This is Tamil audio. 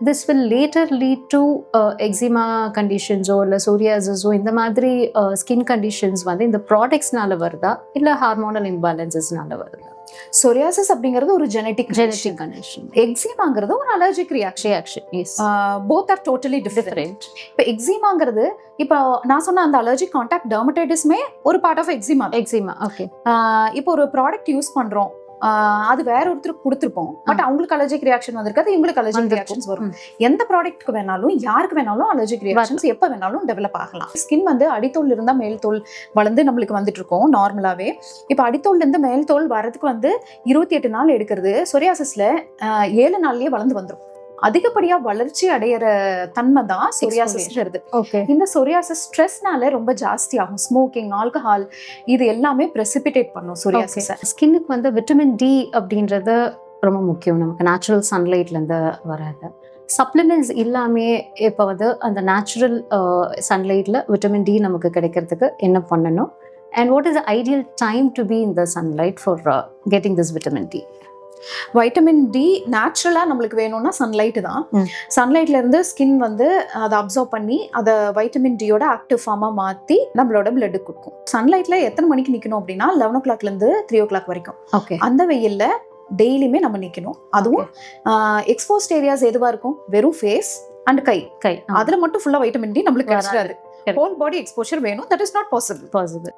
this will later lead to eczema conditions or psoriasis இந்த மாதிரி ஸ்கின் கண்டிஷன்ஸ் வந்து இந்த ப்ராடக்ட்ஸ்னால வருதா இல்லை ஹார்மோனல் இம்பேலன்சஸ்னால வருதா? சொரியாசிஸ் அப்படிங்கிறது ஒரு ஜெனடிக் கண்டிஷன். எக்ஸிமாங்கிறது ஒரு allergic reaction. Both are totally different. இப்போ எக்ஸிமாங்கிறது இப்போ நான் சொன்ன அந்த அலர்ஜிக் கான்டாக்ட் டெர்மடைட்டிஸ்மே ஒரு பார்ட் ஆஃப் எக்ஸிமா. ஓகே. இப்போ ஒரு ப்ராடக்ட் யூஸ் பண்றோம், அது வேற ஒருத்தருக்கு கொடுத்துருப்போம், பட் அவங்களுக்கு அலர்ஜிக் ரியாக்ஷன் வந்திருக்காது, இவங்களுக்கு அலர்ஜிக் ரியாக்ஷன்ஸ் வரும். எந்த ப்ராடக்ட்க்கு வேணாலும் யாருக்கு வேணாலும் அலர்ஜிக் ரியாக்ஷன்ஸ் எப்போ வேணாலும் டெவலப் ஆகலாம். ஸ்கின் வந்து அடித்தோல் இருந்தா மேல் தோல் வளர்ந்து நம்மளுக்கு வந்துட்டு இருக்கோம் நார்மலாவே. இப்போ அடித்தோல்ல இருந்து மேல் தோல் வரதுக்கு வந்து 28 நாள் எடுக்கிறது. சொரியாசிஸ்ல 7 நாள்லயே வளர்ந்து வந்துடும். அதிகப்படியா வளர்ச்சி அடையிற தன்மை தான் சொரியாசிஸ்ங்கிறது. இந்த சொரியாசிஸ் ஸ்ட்ரெஸ்னால ரொம்ப ஜாஸ்தி ஆகும். ஸ்மோக்கிங், ஆல்கஹால் இது எல்லாமே பிரெசிபிடேட் பண்ணும் சொரியாசிஸ். ஸ்கின்னுக்கு வந்து விட்டமின் டி அப்படின்றது ரொம்ப முக்கியம். நமக்கு நேச்சுரல் சன்லைட்லேருந்து வராது. சப்ளிமெண்ட்ஸ் இல்லாமே இப்போ வந்து அந்த நேச்சுரல் சன்லைட்டில் விட்டமின் டி நமக்கு கிடைக்கிறதுக்கு என்ன பண்ணணும்? And what is the ideal time to be in the sunlight for getting this vitamin D? Vitamin D நேச்சுரலா நம்மளுக்கு வேணும்னா சன்லைட் தான். சன்லைட்ல இருந்து ஸ்கின் வந்து அதை அப்சர்வ் பண்ணி அதை வைட்டமின் டியோட ஆக்டிவ் ஃபார்மா மாத்தி நம்மளோட பிளட் கொடுக்கும். சன்லைட்ல எத்தனை மணிக்கு நிக்கணும் அப்படின்னா 11 o'clock இருந்து 3 o'clock வரைக்கும். அந்த வெயில்ல டெய்லியுமே நம்ம நிக்கணும். அதுவும் எக்ஸ்போஸ்ட் ஏரியாஸ் எதுவா இருக்கும்? வெறும் ஃபேஸ் அண்ட் கை. அதுல மட்டும் ஃபுல்லா வைட்டமின் டி நம்மளுக்கு கிடைச்சிடாது. ஹோல் பாடி எக்ஸ்போஷர் வேணும். That is not possible.